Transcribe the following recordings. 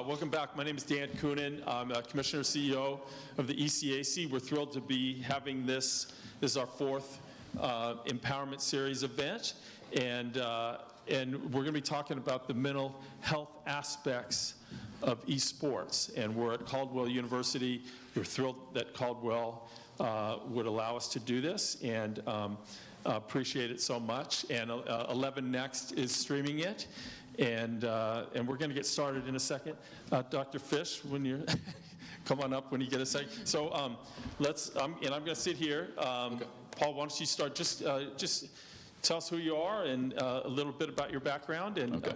Welcome back. My name is Dan Coonan. I'm Commissioner CEO of the ECAC. We're thrilled to be having this. This is our fourth Empowerment Series event, and we're going to be talking about the mental health aspects of esports. And we're at Caldwell University. We're thrilled that Caldwell would allow us to do this, and appreciate it so much. And 11 Next is streaming it. And we're going to get started in a second. Dr. Fish, when you come on up when you get a second. So I'm going to sit here. Okay. Paul, why don't you start? Just tell us who you are and a little bit about your background. And okay.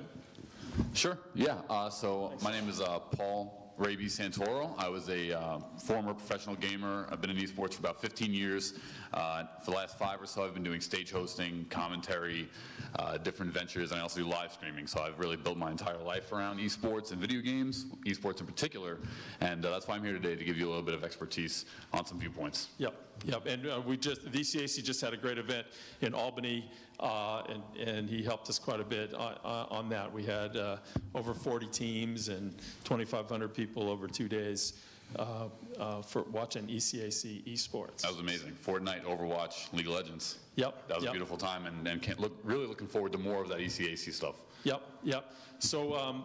Sure. Yeah. So my name is Paul Raby Santoro. I was a former professional gamer. I've been in esports for about 15 years. For the last 5 or so, I've been doing stage hosting, commentary, different ventures, and I also do live streaming. So I've really built my entire life around esports and video games, esports in particular, and that's why I'm here today, to give you a little bit of expertise on some viewpoints. Yep. And the ECAC just had a great event in Albany, and he helped us quite a bit on that. We had over 40 teams and 2,500 people over 2 days for watching ECAC Esports. That was amazing. Fortnite, Overwatch, League of Legends. Yep. That was a beautiful time, and really looking forward to more of that ECAC stuff. Yep. So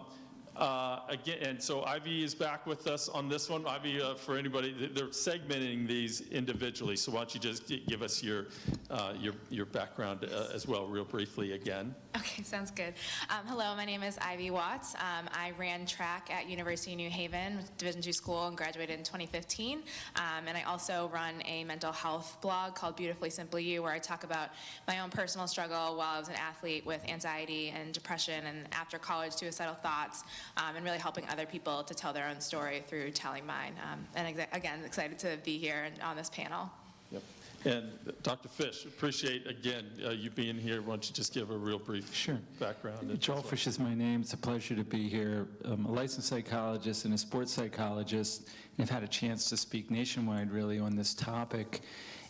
again, and so Ivy is back with us on this one. Ivy, for anybody, they're segmenting these individually. So why don't you just give us your background as well, real briefly again. Okay, sounds good. Hello, my name is Ivy Watts. I ran track at University of New Haven, Division II school, and graduated in 2015. And I also run a mental health blog called Beautifully Simply You, where I talk about my own personal struggle while I was an athlete with anxiety and depression, and after college, suicidal thoughts. And really helping other people to tell their own story through telling mine. And again, excited to be here and on this panel. Yep. And Dr. Fish, appreciate, again, you being here. Why don't you just give a real brief background? Joel Fish is my name. It's a pleasure to be here. I'm a licensed psychologist and a sports psychologist, and I've had a chance to speak nationwide, really, on this topic.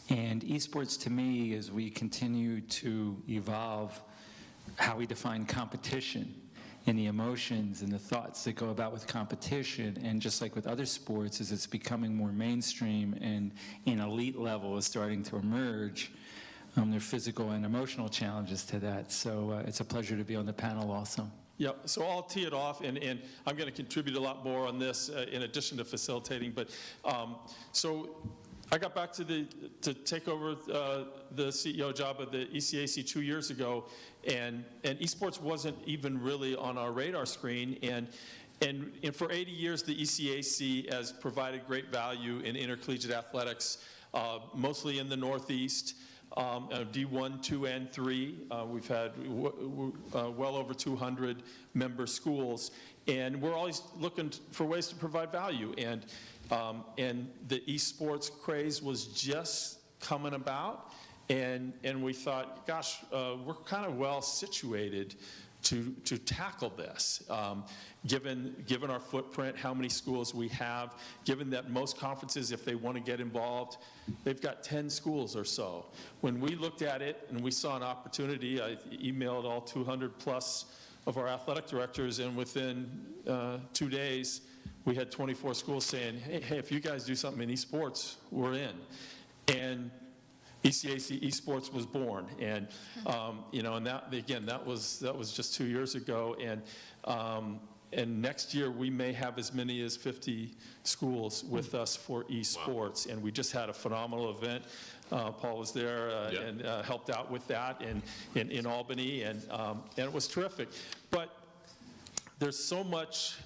And esports, to me, as we continue to evolve how we define competition, and the emotions and the thoughts that go about with competition, and just like with other sports, as it's becoming more mainstream and an elite level is starting to emerge, there are physical and emotional challenges to that. So it's a pleasure to be on the panel also. Yep, so I'll tee it off, and I'm going to contribute a lot more on this in addition to facilitating. But so I got back to take over the CEO job of the ECAC 2 years ago, and esports wasn't even really on our radar screen. And for 80 years, the ECAC has provided great value in intercollegiate athletics, mostly in the Northeast. D1, 2, and 3. We've had well over 200 member schools, and we're always looking for ways to provide value. And the esports craze was just coming about, and we thought, gosh, we're kind of well situated to tackle this, given our footprint, how many schools we have, given that most conferences, if they want to get involved, they've got 10 schools or so. When we looked at it and we saw an opportunity, I emailed all 200 plus of our athletic directors, and within 2 days, we had 24 schools saying, hey, if you guys do something in esports, we're in. And ECAC Esports was born, and and that, again, that was just 2 years ago, and next year we may have as many as 50 schools with us for esports. Wow. And we just had a phenomenal event. Paul was there and helped out with that in Albany, and it was terrific. But there's so much.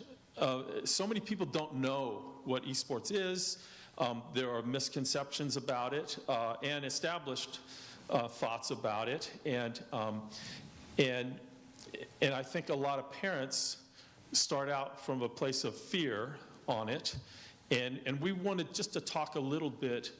So many people don't know what esports is. There are misconceptions about it and established thoughts about it, and I think a lot of parents start out from a place of fear on it, and we wanted just to talk a little bit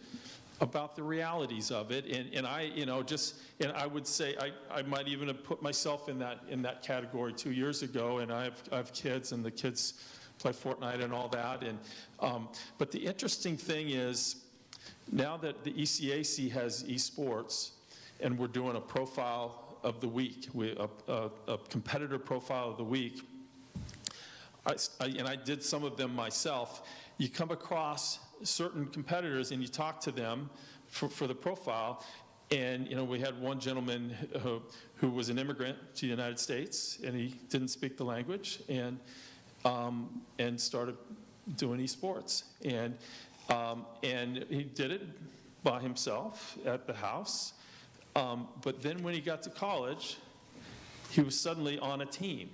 about the realities of it, and I would say I might even have put myself in that category 2 years ago, and I have kids, and the kids play Fortnite and all that, and but the interesting thing is, now that the ECAC has esports, and we're doing a profile of the week, a competitor profile of the week, and I did some of them myself, you come across certain competitors and you talk to them for the profile, and we had one gentleman who was an immigrant to the United States, and he didn't speak the language, and started doing esports, and he did it by himself at the house, but then when he got to college, he was suddenly on a team,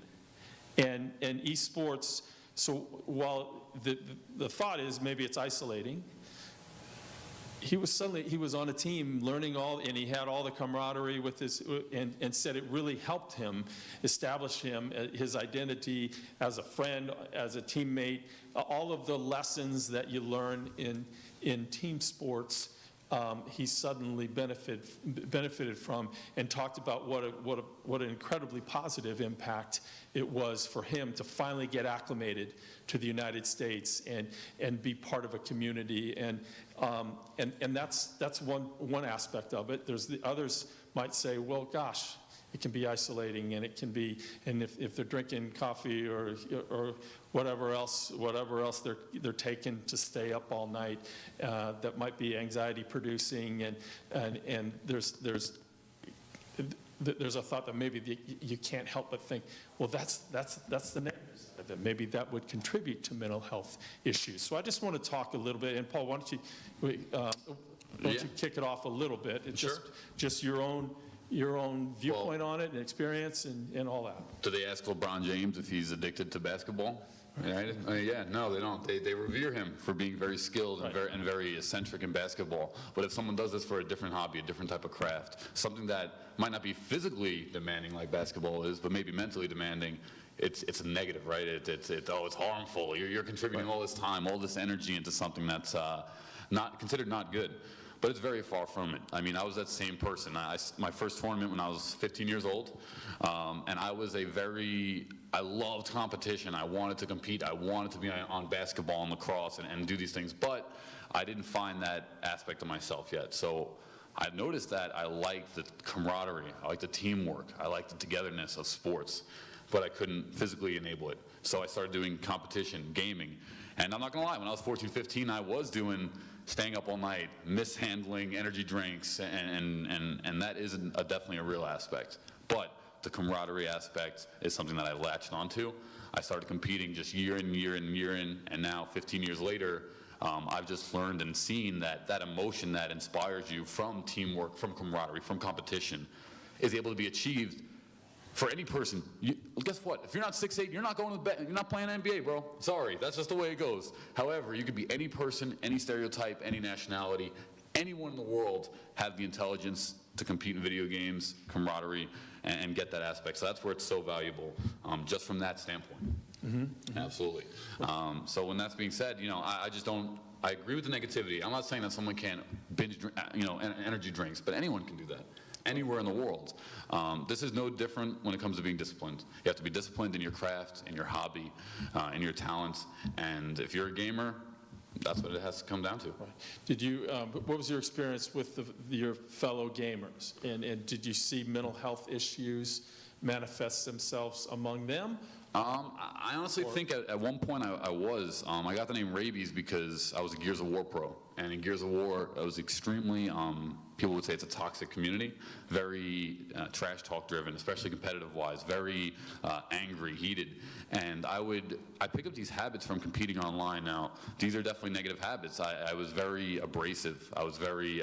and esports. So while the thought is maybe it's isolating, he was on a team learning and he had all the camaraderie with and said it really helped him establish his identity as a friend, as a teammate, all of the lessons that you learn in team sports. He suddenly benefited from, and talked about what an incredibly positive impact it was for him to finally get acclimated to the United States and be part of a community, and that's one aspect of it. There's the others might say, well, gosh, it can be isolating, and it can be, and if they're drinking coffee or whatever else they're taking to stay up all night, that might be anxiety producing, and there's a thought that maybe you can't help but think, well, that's the negative side of it. Maybe that would contribute to mental health issues. So I just want to talk a little bit, and Paul, why don't you kick it off a little bit? It's Sure. just your own viewpoint on it and experience and all that. Do they ask LeBron James if he's addicted to basketball? Right? Yeah, no, they don't. They revere him for being very skilled and very eccentric in basketball. But if someone does this for a different hobby, a different type of craft, something that might not be physically demanding like basketball is, but maybe mentally demanding, it's a negative, right? It's harmful. You're contributing all this time, all this energy into something that's not considered not good. But it's very far from it. I mean, I was that same person. My first tournament when I was 15 years old, and I loved competition. I wanted to compete. I wanted to be on basketball and lacrosse and do these things, but I didn't find that aspect of myself yet. So I noticed that I liked the camaraderie, I liked the teamwork, I liked the togetherness of sports, but I couldn't physically enable it. So I started doing competition, gaming, and I'm not gonna lie, when I was 14, 15, I was staying up all night, mishandling energy drinks, and that is definitely a real aspect. But the camaraderie aspect is something that I latched onto. I started competing just year in, and now 15 years later, I've just learned and seen that emotion that inspires you from teamwork, from camaraderie, from competition, is able to be achieved for any person. Guess what? If you're not 6'8", you're not you're not playing NBA, bro. Sorry, that's just the way it goes. However, you could be any person, any stereotype, any nationality, anyone in the world have the intelligence to compete in video games, camaraderie, and get that aspect. So that's where it's so valuable, just from that standpoint. Mm-hmm. Absolutely. So when that's being said, I just don't. I agree with the negativity. I'm not saying that someone can't binge, energy drinks, but anyone can do that. Anywhere in the world. This is no different when it comes to being disciplined. You have to be disciplined in your craft, in your hobby, in your talents, and if you're a gamer, that's what it has to come down to. Right. Did you? What was your experience with your fellow gamers, and did you see mental health issues manifest themselves among them? I honestly think at one point I was. I got the name Rabies because I was a Gears of War pro. And in Gears of War, it was extremely, people would say it's a toxic community, very trash talk driven, especially competitive wise, very angry, heated. And I pick up these habits from competing online now. These are definitely negative habits. I was very abrasive. I was very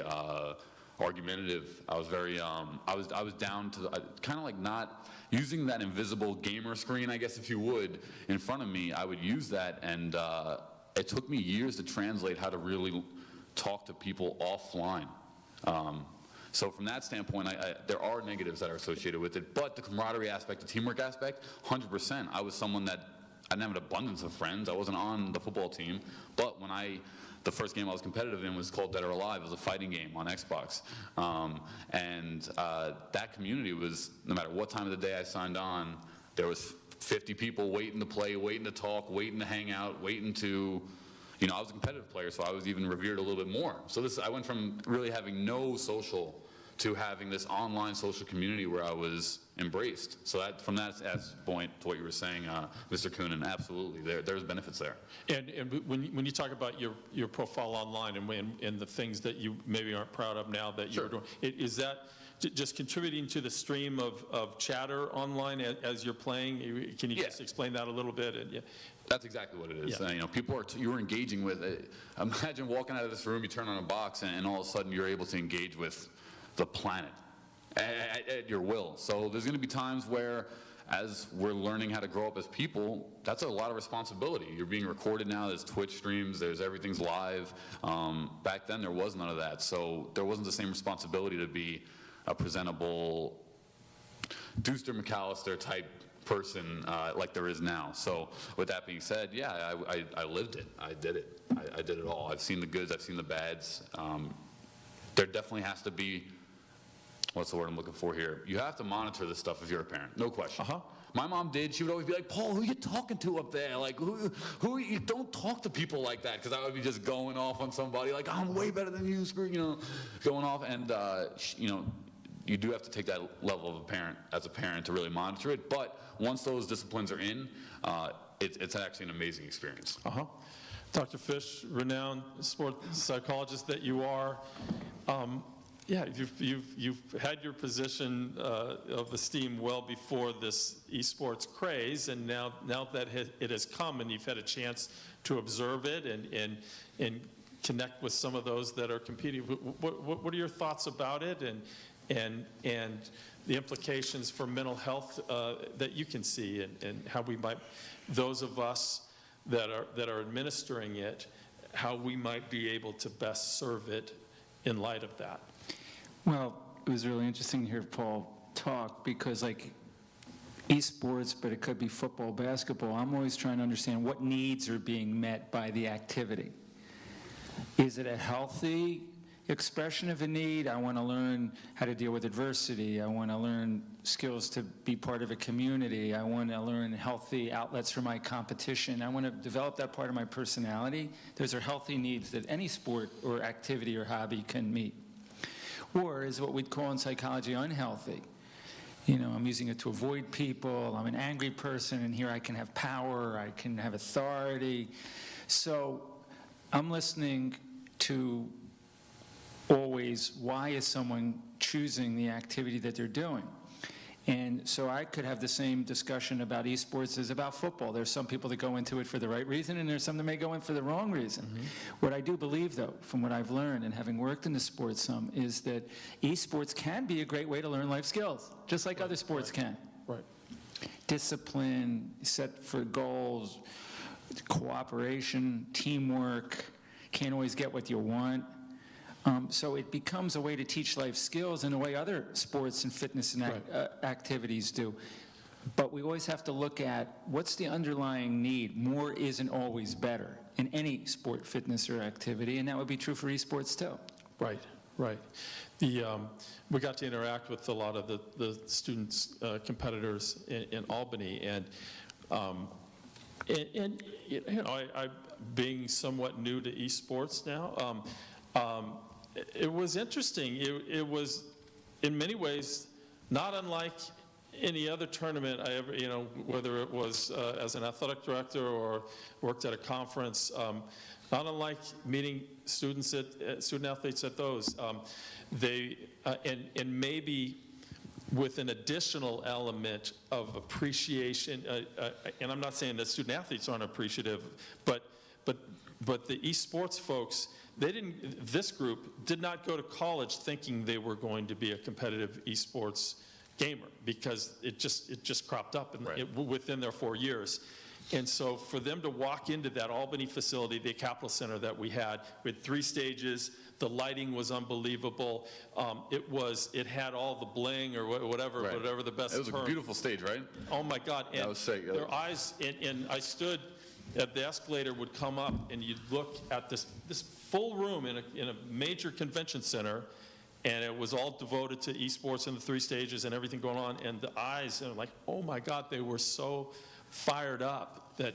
argumentative. I was very, I was down to kind of like not using that invisible gamer screen, I guess if you would, in front of me. I would use that, and it took me years to translate how to really talk to people offline. So from that standpoint, there are negatives that are associated with it, but the camaraderie aspect, the teamwork aspect, 100%. I was someone that, I didn't have an abundance of friends. I wasn't on the football team, but when the first game I was competitive in was called Dead or Alive. It was a fighting game on Xbox. That community was, no matter what time of the day I signed on, there was 50 people waiting to play, waiting to talk, waiting to hang out, waiting to, I was a competitive player, so I was even revered a little bit more. So I went from really having no social to having this online social community where I was embraced. So that, from that point to what you were saying, Mr. Coonan, absolutely, there's benefits there. And when you talk about your profile online and the things that you maybe aren't proud of now that you're doing, is that just contributing to the stream of chatter online as you're playing? Can you just explain that a little bit? And, That's exactly what it is. Yeah. You know, people are you're engaging with it. Imagine walking out of this room, you turn on a box, and all of a sudden you're able to engage with the planet at your will. So there's going to be times where, as we're learning how to grow up as people, that's a lot of responsibility. You're being recorded now. There's Twitch streams. There's everything's live. Back then there was none of that, so there wasn't the same responsibility to be a presentable Deuster McAllister type person like there is now. So with that being said, yeah, I lived it. I did it. I did it all. I've seen the goods. I've seen the bads. There definitely has to be, what's the word I'm looking for here? You have to monitor this stuff if you're a parent, no question. My mom did. She would always be like, Paul, who are you talking to up there? Like, who you don't talk to people like that, because I would be just going off on somebody like, I'm way better than you, screw, you know, going off. And, you know, you do have to take that level of a parent, as a parent, to really monitor it. But once those disciplines are in, it's actually an amazing experience. Dr. Fish, renowned sports psychologist that you are, yeah, you've had your position of esteem well before this esports craze, and now that it has come and you've had a chance to observe it and connect with some of those that are competing, what are your thoughts about it, and the implications for mental health that you can see, and how we might, those of us that are administering it, how we might be able to best serve it in light of that? Well, it was really interesting to hear Paul talk, because like esports, but it could be football, basketball, I'm always trying to understand what needs are being met by the activity. Is it a healthy expression of a need? I want to learn how to deal with adversity. I want to learn skills to be part of a community. I want to learn healthy outlets for my competition. I want to develop that part of my personality. Those are healthy needs that any sport or activity or hobby can meet. Or is what we'd call in psychology unhealthy. You know, I'm using it to avoid people. I'm an angry person, and here I can have power. I can have authority. So I'm listening to always, why is someone choosing the activity that they're doing? And so I could have the same discussion about esports as about football. There's some people that go into it for the right reason, and there's some that may go in for the wrong reason. What I do believe, though, from what I've learned and having worked in the sports some, is that esports can be a great way to learn life skills, just like other sports can. Discipline, set for goals, cooperation, teamwork, can't always get what you want. So it becomes a way to teach life skills in a way other sports and fitness and activities do. But we always have to look at what's the underlying need. More isn't always better in any sport, fitness, or activity, and that would be true for esports too. Right. We got to interact with a lot of the students, competitors in Albany, and you know, I being somewhat new to esports now, it was interesting. It was, in many ways, not unlike any other tournament I ever, you know, whether it was as an athletic director or worked at a conference, not unlike meeting students student athletes at those. And maybe with an additional element of appreciation, and I'm not saying that student athletes aren't appreciative, but the esports folks, this group did not go to college thinking they were going to be a competitive esports gamer, because it just cropped up within their 4 years. And so for them to walk into that Albany facility, the Capitol Center that we had, with 3 stages, the lighting was unbelievable. It had all the bling or whatever the best term. It was a beautiful stage, right? Oh my God! And that was sick. Their eyes, and I stood at the escalator, would come up, and you'd look at this full room in a major convention center, and it was all devoted to esports and the 3 stages and everything going on, and the eyes, and like, oh my God, they were so fired up that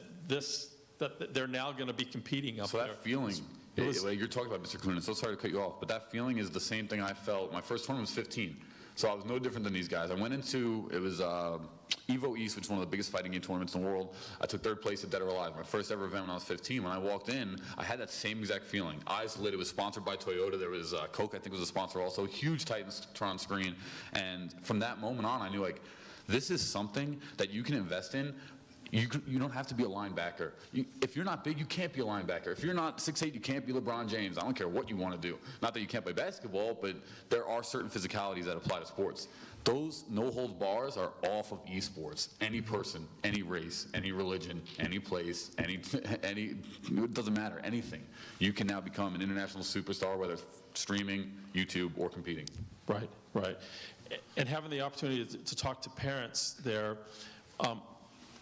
they're now going to be competing up there. So that feeling You're talking about Mr. Coonan, so sorry to cut you off, but that feeling is the same thing I felt. My first tournament was 15, so I was no different than these guys. I went into, it was Evo East, which is one of the biggest fighting game tournaments in the world. I took third place at Dead or Alive, my first ever event when I was 15. When I walked in, I had that same exact feeling. Eyes lit. It was sponsored by Toyota. There was Coke, I think, was a sponsor also. Huge Titantron screen. And from that moment on, I knew, like, this is something that you can invest in. You don't have to be a linebacker. If you're not big, you can't be a linebacker. If you're not 6'8", you can't be LeBron James. I don't care what you want to do. Not that you can't play basketball, but there are certain physicalities that apply to sports. Those no-holds bars are off of esports. Any person, any race, any religion, any place, it doesn't matter, anything. You can now become an international superstar, whether it's streaming, YouTube, or competing. Right, right. And having the opportunity to talk to parents there,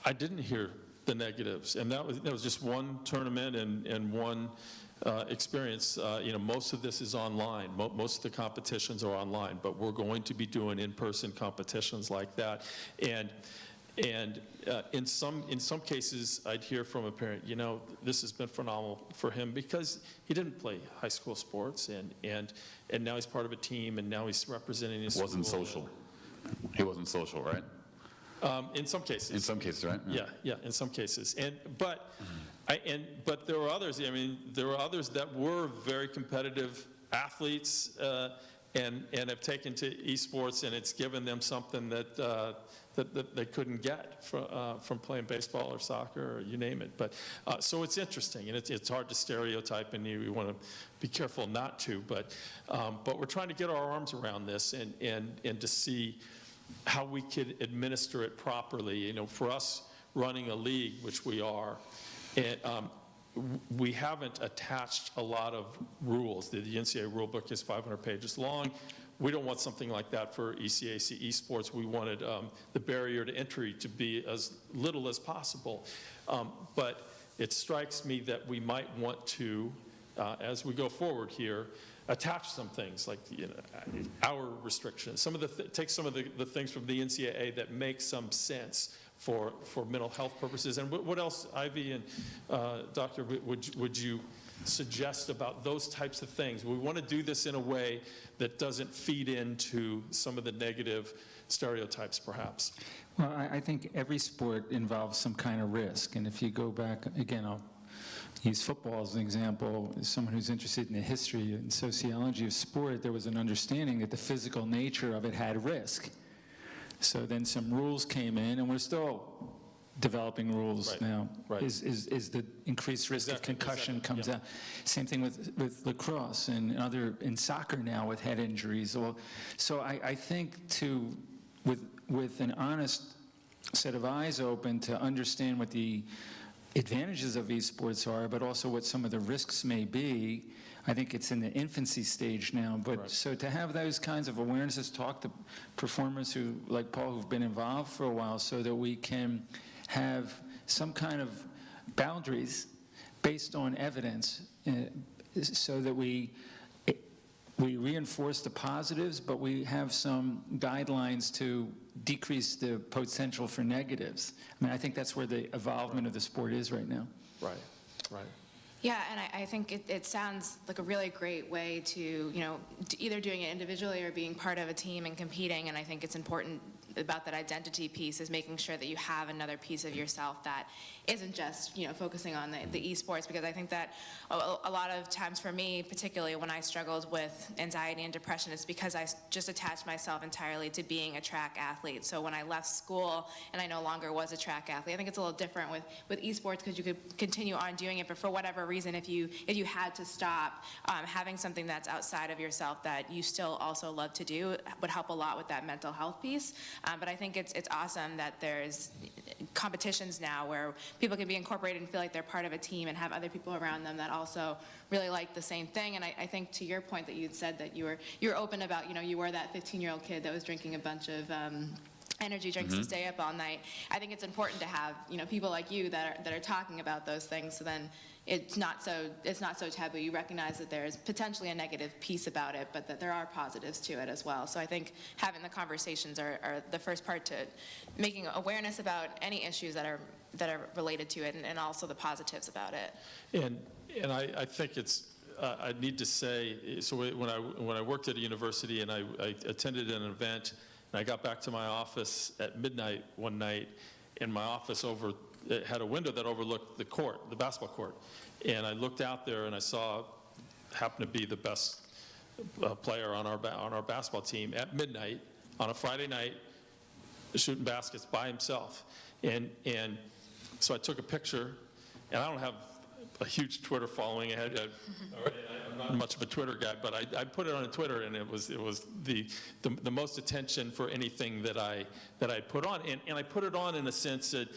I didn't hear the negatives, and that was just one tournament and one experience. Most of this is online. Most of the competitions are online, but we're going to be doing in-person competitions like that. And in some cases, I'd hear from a parent, this has been phenomenal for him because he didn't play high school sports, and now he's part of a team, and now he's representing his school. Wasn't social. He wasn't social, right? In some cases. In some cases, right? Yeah, in some cases. But there were others. I mean, there were others that were very competitive athletes and have taken to esports, and it's given them something that they couldn't get from playing baseball or soccer or you name it. But so it's interesting, and it's hard to stereotype, and we want to be careful not to. But we're trying to get our arms around this and to see how we could administer it properly. For us running a league, which we are, we haven't attached a lot of rules. The NCAA rule book is 500 pages long. We don't want something like that for ECAC Esports. We wanted the barrier to entry to be as little as possible. But it strikes me that we might want to, as we go forward here, attach some things like hour restrictions. Take some of the things from the NCAA that make some sense for mental health purposes. And what else, Ivy and Doctor, would you suggest about those types of things? We want to do this in a way that doesn't feed into some of the negative stereotypes, perhaps. Well, I think every sport involves some kind of risk. And if you go back, again, I'll use football as an example. As someone who's interested in the history and sociology of sport, there was an understanding that the physical nature of it had risk. So then some rules came in, and we're still developing rules now. Right. Is the increased risk of concussion comes out. Same thing with lacrosse and in soccer now with head injuries. So I think with an honest set of eyes open to understand what the advantages of esports are, but also what some of the risks may be. I think it's in the infancy stage now, but right. So to have those kinds of awarenesses, talk to performers who, like Paul, who've been involved for a while, so that we can have some kind of boundaries based on evidence, so that we reinforce the positives, but we have some guidelines to decrease the potential for negatives. I mean, I think that's where the evolvement of the sport is right now. Right. Yeah, and I think it sounds like a really great way to either doing it individually or being part of a team and competing, and I think it's important about that identity piece is making sure that you have another piece of yourself that isn't just focusing on the esports, because I think that a lot of times for me, particularly when I struggled with anxiety and depression, it's because I just attached myself entirely to being a track athlete. So when I left school and I no longer was a track athlete, I think it's a little different with esports, because you could continue on doing it, but for whatever reason, if you had to stop, having something that's outside of yourself that you still also love to do would help a lot with that mental health piece. But I think it's awesome that there's competitions now where people can be incorporated and feel like they're part of a team and have other people around them that also really like the same thing. And I think to your point that you'd said that you were open about, you were that 15-year-old kid that was drinking a bunch of energy drinks to stay up all night. I think it's important to have people like you that are talking about those things, so then it's not so taboo. You recognize that there's potentially a negative piece about it, but that there are positives to it as well. So I think having the conversations are the first part to making awareness about any issues that are related to it, and also the positives about it. And I think it's I need to say, so when I worked at a university and I attended an event, and I got back to my office at midnight one night, and my office it had a window that overlooked the court, the basketball court. And I looked out there and I saw, happened to be the best player on our basketball team at midnight on a Friday night, shooting baskets by himself. And so I took a picture, and I don't have a huge Twitter following. I'm not much of a Twitter guy, but I put it on Twitter, and it was the most attention for anything that I put on. And I put it on in a sense that,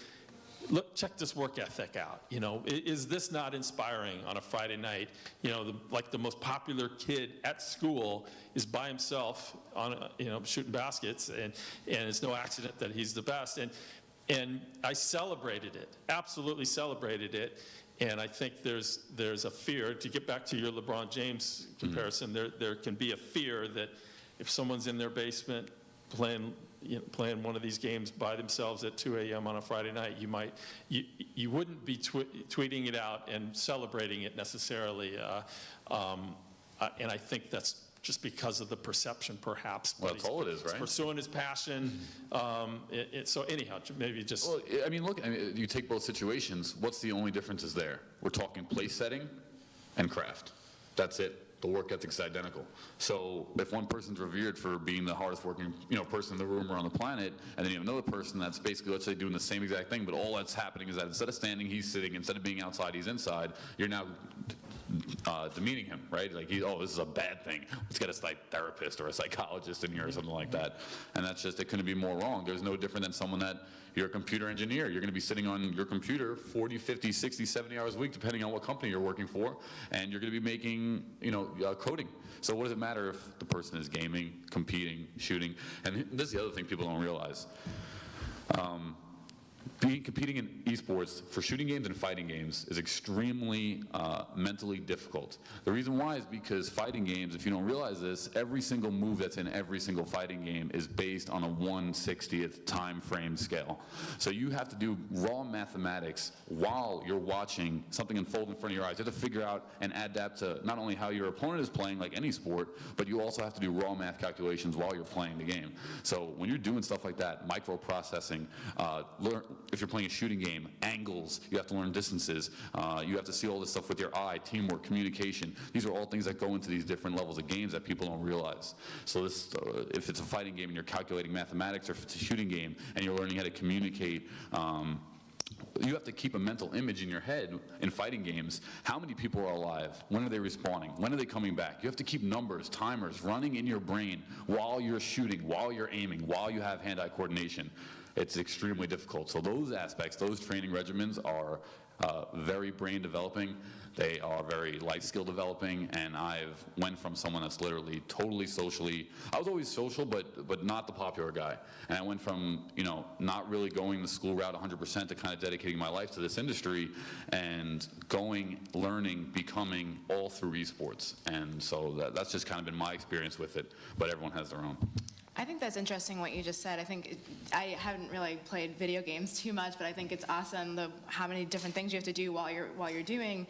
look, check this work ethic out. You know, is this not inspiring on a Friday night? You know, like the most popular kid at school is by himself on, shooting baskets, and it's no accident that he's the best. And I celebrated it, absolutely celebrated it. And I think there's a fear, to get back to your LeBron James comparison, there can be a fear that if someone's in their basement playing one of these games by themselves at 2 a.m. on a Friday night, you wouldn't be tweeting it out and celebrating it necessarily. And I think that's just because of the perception, perhaps. Well, that's all it is, right? He's pursuing his passion. So anyhow, maybe just... Well, I mean, look, you take both situations. What's the only differences there? We're talking place setting and craft. That's it. The work ethic's identical. So if one person's revered for being the hardest working, person in the room or on the planet, and then you have another person that's basically, let's say, doing the same exact thing, but all that's happening is that instead of standing, he's sitting. Instead of being outside, he's inside. You're now demeaning him, right? Like, this is a bad thing. Let's get a therapist or a psychologist in here or something like that. And that's just, it couldn't be more wrong. There's no different than someone that, you're a computer engineer. You're going to be sitting on your computer 40, 50, 60, 70 hours a week, depending on what company you're working for, and you're going to be making, coding. So what does it matter if the person is gaming, competing, shooting? And this is the other thing people don't realize. Competing in esports for shooting games and fighting games is extremely mentally difficult. The reason why is because fighting games, if you don't realize this, every single move that's in every single fighting game is based on a 1/60th time frame scale. So you have to do raw mathematics while you're watching something unfold in front of your eyes. You have to figure out and adapt to not only how your opponent is playing, like any sport, but you also have to do raw math calculations while you're playing the game. So when you're doing stuff like that, microprocessing, if you're playing a shooting game, angles, you have to learn distances, you have to see all this stuff with your eye, teamwork, communication. These are all things that go into these different levels of games that people don't realize. So this, if it's a fighting game and you're calculating mathematics, or if it's a shooting game and you're learning how to communicate, you have to keep a mental image in your head in fighting games. How many people are alive? When are they respawning? When are they coming back? You have to keep numbers, timers running in your brain while you're shooting, while you're aiming, while you have hand-eye coordination. It's extremely difficult. So those aspects, those training regimens are very brain developing. They are very life skill developing, and I've went from someone that's literally totally socially, I was always social, but not the popular guy. And I went from, not really going the school route 100% to kind of dedicating my life to this industry and going, learning, becoming all through esports. And so that's just kind of been my experience with it, but everyone has their own. I think that's interesting what you just said. I think I haven't really played video games too much, but I think it's awesome how many different things you have to do while you're doing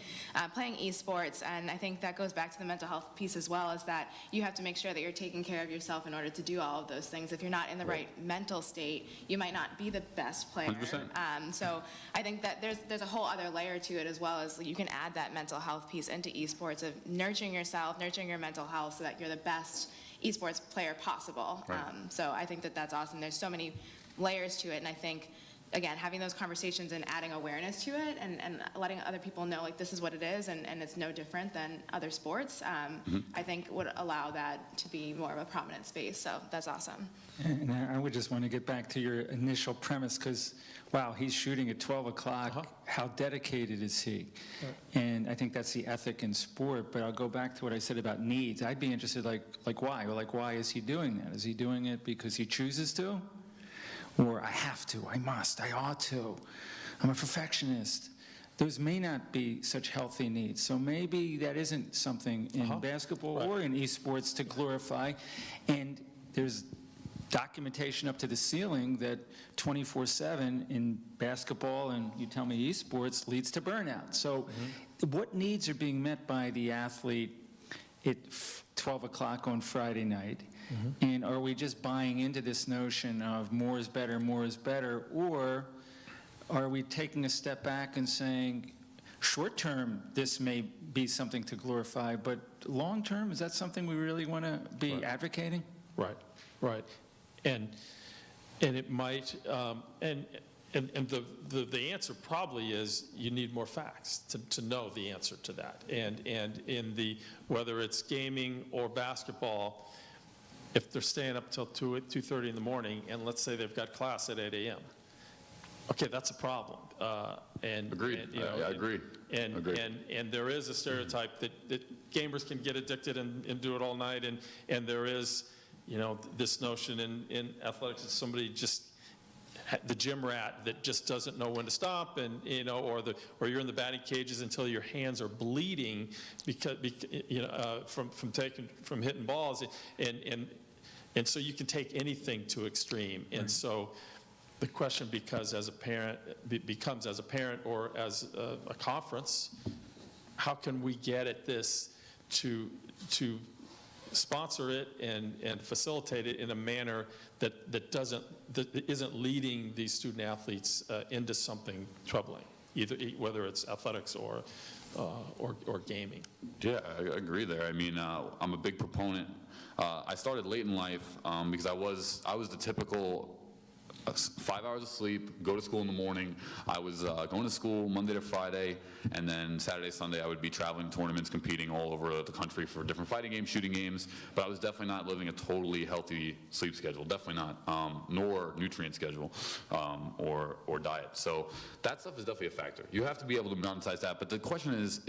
playing esports. And I think that goes back to the mental health piece as well, is that you have to make sure that you're taking care of yourself in order to do all of those things. If you're not in the right mental state, you might not be the best player. 100%. So I think that there's a whole other layer to it, as well as you can add that mental health piece into esports, of nurturing yourself, nurturing your mental health, so that you're the best esports player possible. Right. So I think that that's awesome. There's so many layers to it, and I think, again, having those conversations and adding awareness to it, and letting other people know, like, this is what it is, and it's no different than other sports, I think would allow that to be more of a prominent space. So that's awesome. And I would just want to get back to your initial premise, because, wow, he's shooting at 12 o'clock. How dedicated is he? And I think that's the ethic in sport. But I'll go back to what I said about needs. I'd be interested, like why? Or like, why is he doing that? Is he doing it because he chooses to? Or I have to, I must, I ought to. I'm a perfectionist. Those may not be such healthy needs. So maybe that isn't something in basketball or in esports to glorify. And there's documentation up to the ceiling that 24/7 in basketball and you tell me esports leads to burnout. So what needs are being met by the athlete at 12 o'clock on Friday night? And are we just buying into this notion of more is better, or are we taking a step back and saying, short term, this may be something to glorify, but long term, is that something we really want to be advocating? Right. And it might, and the answer probably is you need more facts to know the answer to that. And in whether it's gaming or basketball, if they're staying up till 2:30 in the morning, and let's say they've got class at 8 a.m., okay, that's a problem. Agreed. I agree. And there is a stereotype that gamers can get addicted and do it all night, and there is, this notion in athletics that somebody just, the gym rat that just doesn't know when to stop, and or you're in the batting cages until your hands are bleeding because from hitting balls, and so you can take anything to extreme, and so the question becomes as a parent or as a conference, how can we get at this to sponsor it and facilitate it in a manner that isn't leading these student athletes into something troubling, whether it's athletics or gaming. Yeah, I agree there. I mean, I'm a big proponent. I started late in life because I was the typical 5 hours of sleep, go to school in the morning. I was going to school Monday to Friday, and then Saturday, Sunday, I would be traveling tournaments, competing all over the country for different fighting games, shooting games, but I was definitely not living a totally healthy sleep schedule, definitely not, nor nutrient schedule or diet. So that stuff is definitely a factor. You have to be able to monetize that, but the question is,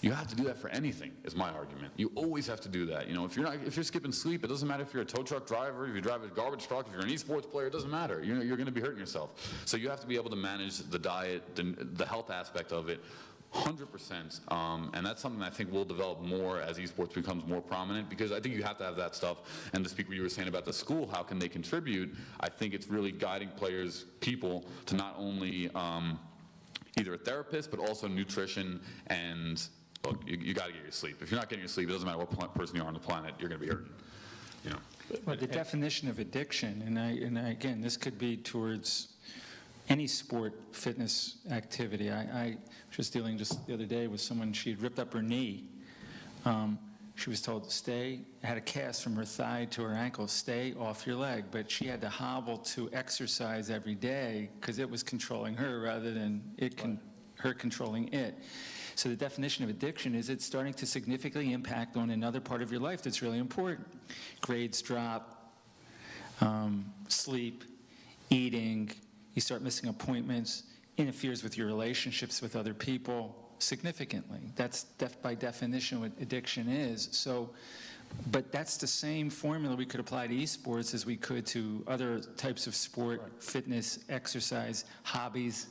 you have to do that for anything, is my argument. You always have to do that. If you're skipping sleep, it doesn't matter if you're a tow truck driver, if you drive a garbage truck, if you're an esports player, it doesn't matter. You're going to be hurting yourself. So you have to be able to manage the diet, the health aspect of it, 100%. And that's something I think will develop more as esports becomes more prominent, because I think you have to have that stuff. And to speak what you were saying about the school, how can they contribute? I think it's really guiding people to not only either a therapist, but also nutrition, and look, you got to get your sleep. If you're not getting your sleep, it doesn't matter what person you are on the planet, you're going to be hurting. But the definition of addiction, and again, this could be towards any sport, fitness activity. I was just dealing the other day with someone, she had ripped up her knee. She was told to stay, had a cast from her thigh to her ankle, stay off your leg. But she had to hobble to exercise every day because it was controlling her rather than her controlling it. So the definition of addiction is it's starting to significantly impact on another part of your life that's really important. Grades drop, sleep, eating, you start missing appointments, interferes with your relationships with other people significantly. That's by definition what addiction is. So, but that's the same formula we could apply to esports as we could to other types of sport, fitness, exercise, hobbies.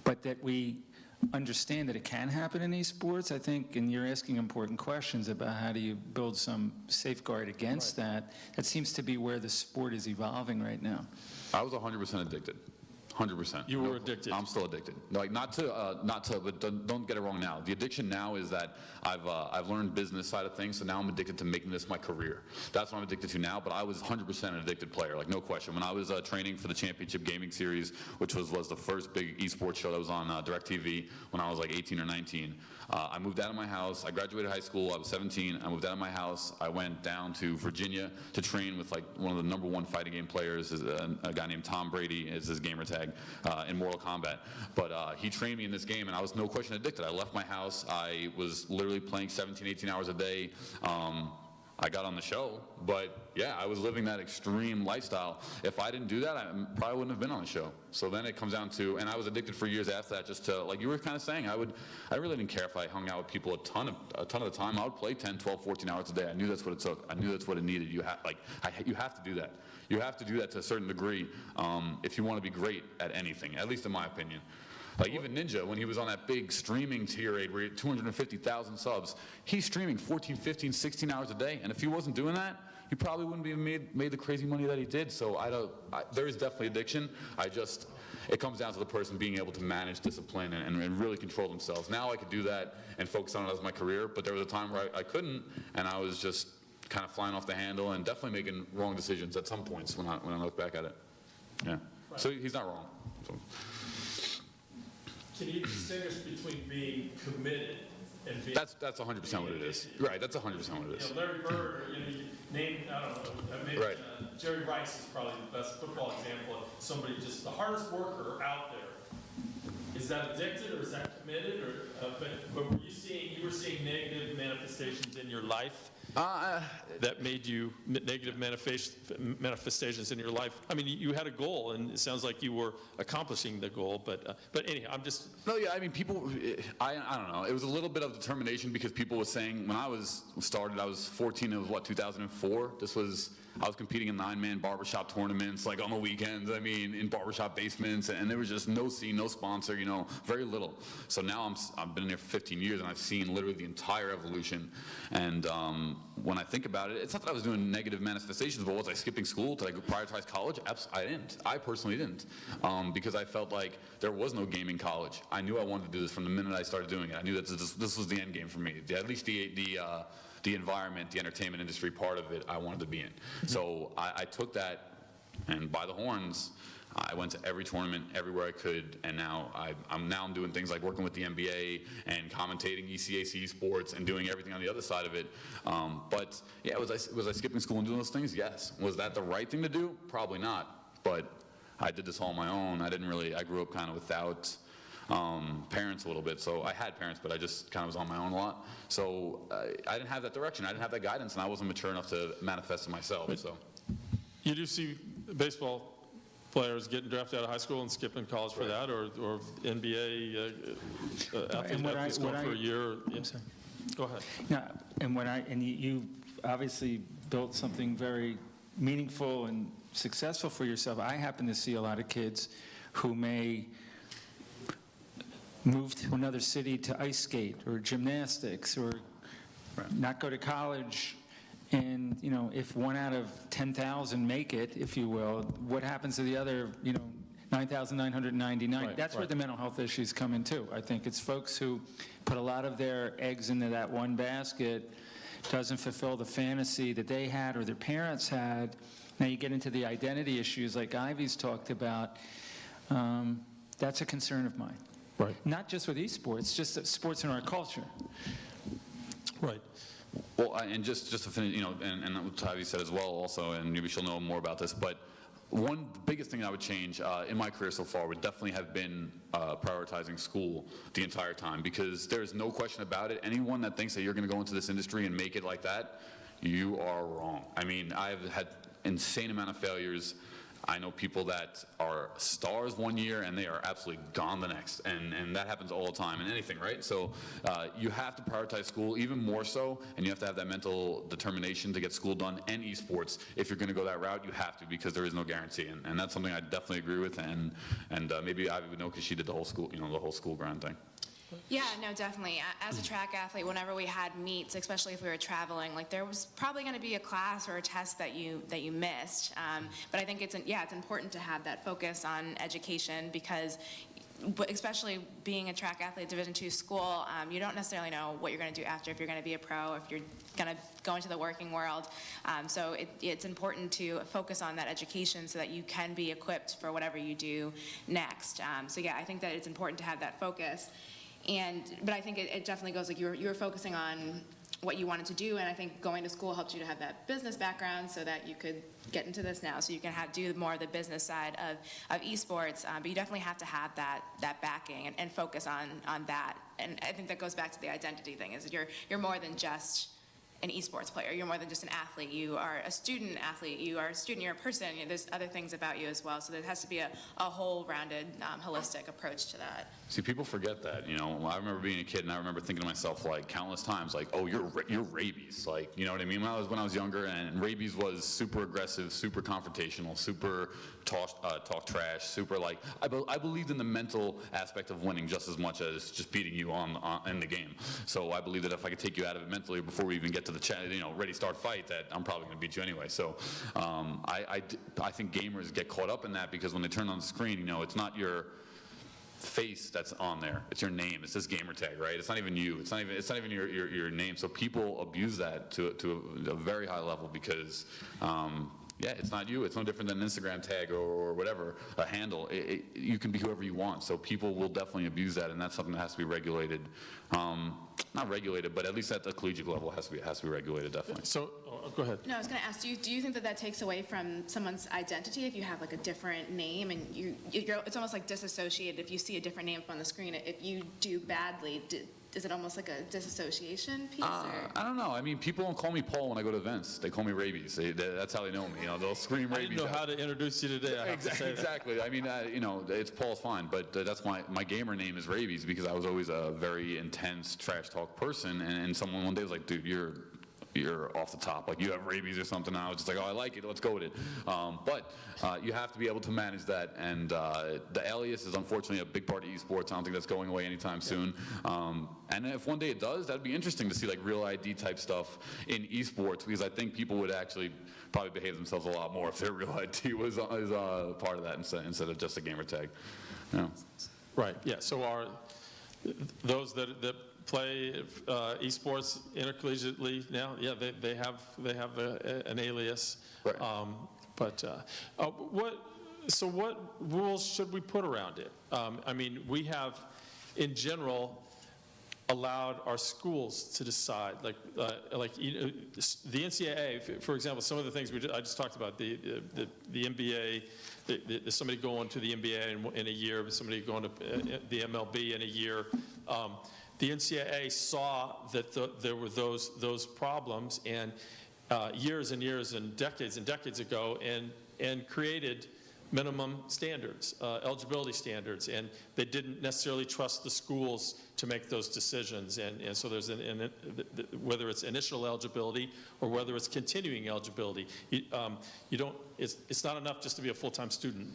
But that we understand that it can happen in esports, I think, and you're asking important questions about how do you build some safeguard against that. That seems to be where the sport is evolving right now. I was 100% addicted. 100%. You were addicted. I'm still addicted. Like not to, but don't get it wrong now. The addiction now is that I've learned business side of things, so now I'm addicted to making this my career. That's what I'm addicted to now. But I was 100% an addicted player, like no question. When I was training for the Championship Gaming Series, which was the first big esports show that was on DirecTV when I was like 18 or 19. I moved out of my house. I graduated high school. I was 17. I moved out of my house. I went down to Virginia to train with like one of the #1 fighting game players, a guy named Tom Brady is his gamer tag in Mortal Kombat. But he trained me in this game, and I was no question addicted. I left my house. I was literally playing 17, 18 hours a day. I got on the show, but yeah, I was living that extreme lifestyle. If I didn't do that, I probably wouldn't have been on the show. So then it comes down to, and I was addicted for years after that, just to, like you were kind of saying, I really didn't care if I hung out with people a ton of the time. I would play 10, 12, 14 hours a day. I knew that's what it took. I knew that's what it needed. You have to do that. You have to do that to a certain degree if you want to be great at anything, at least in my opinion. Like even Ninja, when he was on that big streaming tirade where he had 250,000 subs, he's streaming 14, 15, 16 hours a day. And if he wasn't doing that, he probably wouldn't be made the crazy money that he did. So there is definitely addiction. It comes down to the person being able to manage discipline and really control themselves. Now I could do that and focus on it as my career, but there was a time where I couldn't, and I was just kind of flying off the handle and definitely making wrong decisions at some points when I look back at it. Yeah. Right. So he's not wrong. So. Can you distinguish between being committed and being... That's 100% what it is. Right, that's 100% what it is. Larry Bird, you name, I don't know, maybe right. Jerry Rice is probably the best football example of somebody just the hardest worker out there. Is that addicted or is that committed? Or, but were you were seeing negative manifestations in your life? That made you negative manifestations in your life. I mean, you had a goal, and it sounds like you were accomplishing the goal. But anyhow, I'm just... No, yeah, I mean, people, I don't know. It was a little bit of determination because people were saying, when I was 14, it was 2004? I was competing in 9-man barbershop tournaments, like on the weekends, I mean, in barbershop basements, and there was just no scene, no sponsor, very little. So now I've been there for 15 years, and I've seen literally the entire evolution. And when I think about it, it's not that I was doing negative manifestations, but was I skipping school? Did I prioritize college? I didn't. I personally didn't, because I felt like there was no game in college. I knew I wanted to do this from the minute I started doing it. I knew that this was the end game for me. At least the environment, the entertainment industry part of it, I wanted to be in. So I took that, and by the horns, I went to every tournament, everywhere I could, and now I'm doing things like working with the NBA and commentating ECAC Esports and doing everything on the other side of it. But yeah, was I skipping school and doing those things? Yes. Was that the right thing to do? Probably not. But I did this all on my own. I grew up kind of without parents a little bit. So I had parents, but I just kind of was on my own a lot. So I didn't have that direction. I didn't have that guidance, and I wasn't mature enough to manifest it myself. But so you do see baseball players getting drafted out of high school and skipping college for that, or NBA athletes go for a year. Yeah. Go ahead. Yeah, and you obviously built something very meaningful and successful for yourself. I happen to see a lot of kids who may move to another city to ice skate or gymnastics or not go to college. And, if 1 out of 10,000 make it, if you will, what happens to the other, 9,999? Right, That's where the mental health issues come in, too. I think it's folks who put a lot of their eggs into that one basket, doesn't fulfill the fantasy that they had or their parents had. Now you get into the identity issues like Ivy's talked about. That's a concern of mine. Right. Not just with esports, just sports in our culture. Right. Well, and just to finish, and what Tavi said as well also, and maybe she'll know more about this, but the biggest thing I would change in my career so far would definitely have been prioritizing school the entire time, because there's no question about it. Anyone that thinks that you're going to go into this industry and make it like that, you are wrong. I mean, I've had insane amount of failures. I know people that are stars one year and they are absolutely gone the next, and that happens all the time in anything, right? So you have to prioritize school even more so, and you have to have that mental determination to get school done and esports. If you're going to go that route, you have to, because there is no guarantee, and that's something I definitely agree with, and maybe Ivy would know because she did the whole school, the whole school grind thing. Yeah, no, definitely. As a track athlete, whenever we had meets, especially if we were traveling, there was probably going to be a class or a test that you missed. But I think it's important to have that focus on education, because especially being a track athlete at Division II school, you don't necessarily know what you're going to do after, if you're going to be a pro, if you're going to go into the working world. So it's important to focus on that education so that you can be equipped for whatever you do next. So yeah, I think that it's important to have that focus. But I think it definitely goes, you were focusing on what you wanted to do, and I think going to school helped you to have that business background so that you could get into this now, so you can do more of the business side of esports, but you definitely have to have that backing and focus on that. And I think that goes back to the identity thing, is you're more than just an esports player. You're more than just an athlete. You are a student athlete. You are a student. You're a person. There's other things about you as well. So there has to be a whole-rounded, holistic approach to that. See, people forget that. I remember being a kid, and I remember thinking to myself, countless times, oh, you're rabies. You know what I mean? When I was younger, and rabies was super aggressive, super confrontational, super talk trash, super I believed in the mental aspect of winning just as much as just beating you in the game. So I believe that if I could take you out of it mentally before we even get to to the chat, ready, start, fight, that I'm probably going to beat you anyway. So I think gamers get caught up in that because when they turn on the screen, it's not your face that's on there, it's your name. It's this gamer tag, right? It's not even you. It's not even your name. So people abuse that to a very high level because yeah, it's not you. It's no different than an Instagram tag or whatever, a handle. You can be whoever you want. So people will definitely abuse that, and that's something that has to be regulated. Not regulated, but at least at the collegiate level has to be regulated, definitely. So, go ahead. No, I was going to ask, do you think that takes away from someone's identity if you have like a different name and it's almost like disassociated if you see a different name up on the screen? If you do badly, is it almost like a disassociation piece? I don't know. I mean, people don't call me Paul when I go to events. They call me Rabies. That's how they know me. They'll scream Rabies. I didn't know how to introduce you today. I have to say that. Exactly. I mean, it's Paul's fine, but that's my gamer name is Rabies because I was always a very intense trash talk person, and someone one day was like, "Dude, you're off the top, like you have rabies or something." And I was just like, "Oh, I like it, let's go with it." But you have to be able to manage that, and the alias is unfortunately a big part of esports. I don't think that's going away anytime soon. And if one day it does, that'd be interesting to see like real ID type stuff in esports, because I think people would actually probably behave themselves a lot more if their real ID was part of that instead of just a gamer tag. Yeah. Right, yeah, so those that play esports intercollegiately now, yeah, they have an alias. Right. What rules should we put around it? I mean, we have, in general, allowed our schools to decide, like the NCAA, for example, some of the things I just talked about, the NBA, somebody going to the NBA in a year, somebody going to the MLB in a year. The NCAA saw that there were those problems and years and years and decades ago, and created minimum standards, eligibility standards, and they didn't necessarily trust the schools to make those decisions, and so there's whether it's initial eligibility or whether it's continuing eligibility. It's not enough just to be a full-time student.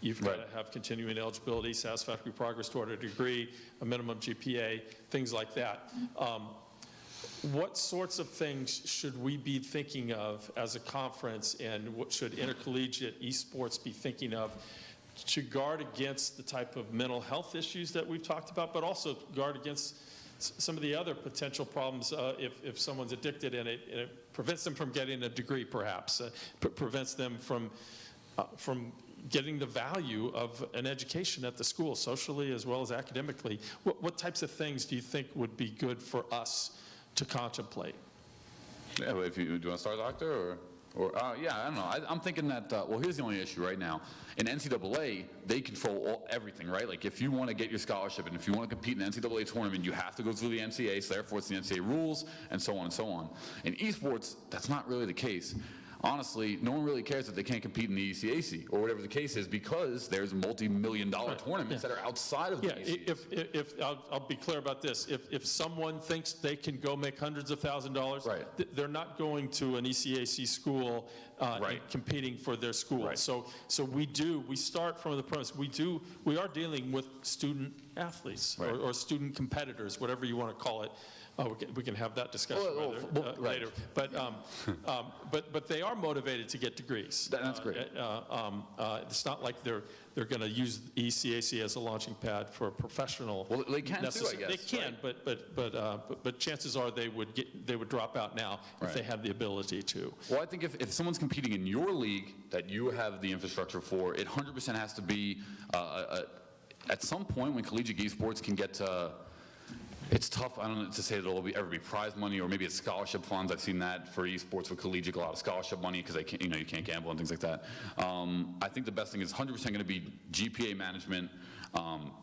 You've got to have continuing eligibility, satisfactory progress toward a degree, a minimum GPA, things like that. What sorts of things should we be thinking of as a conference, and what should intercollegiate esports be thinking of to guard against the type of mental health issues that we've talked about, but also guard against some of the other potential problems if someone's addicted and it prevents them from getting a degree, perhaps, prevents them from getting the value of an education at the school, socially as well as academically. What types of things do you think would be good for us to contemplate? Yeah, well, do you want to start, Doctor, or yeah, I don't know. I'm thinking that, well, here's the only issue right now. In NCAA, they control everything, right? Like, if you want to get your scholarship and if you want to compete in the NCAA tournament, you have to go through the NCAA, so therefore it's the NCAA rules, and so on and so on. In esports, that's not really the case. Honestly, no one really cares if they can't compete in the ECAC or whatever the case is, because there's multi-million-dollar tournaments that are outside of the ECAC. I'll be clear about this. If someone thinks they can go make hundreds of $1,000s, Right. They're not going to an ECAC school Right. and competing for their school. Right. So we start from the premise, we are dealing with student athletes, Right. or student competitors, whatever you want to call it. We can have that discussion Right. later. But they are motivated to get degrees. That's great. It's not like they're going to use ECAC as a launching pad for a professional. Well, they can too, I guess. They can, right? but chances are they would drop out now if Right. they had the ability to. Well, I think if someone's competing in your league that you have the infrastructure for, it 100% has to be at some point when collegiate esports can get to. It's tough, I don't know to say that it'll ever be prize money, or maybe it's scholarship funds. I've seen that for esports with collegiate, a lot of scholarship money, because they can't, you can't gamble and things like that. I think the best thing is 100% going to be GPA management.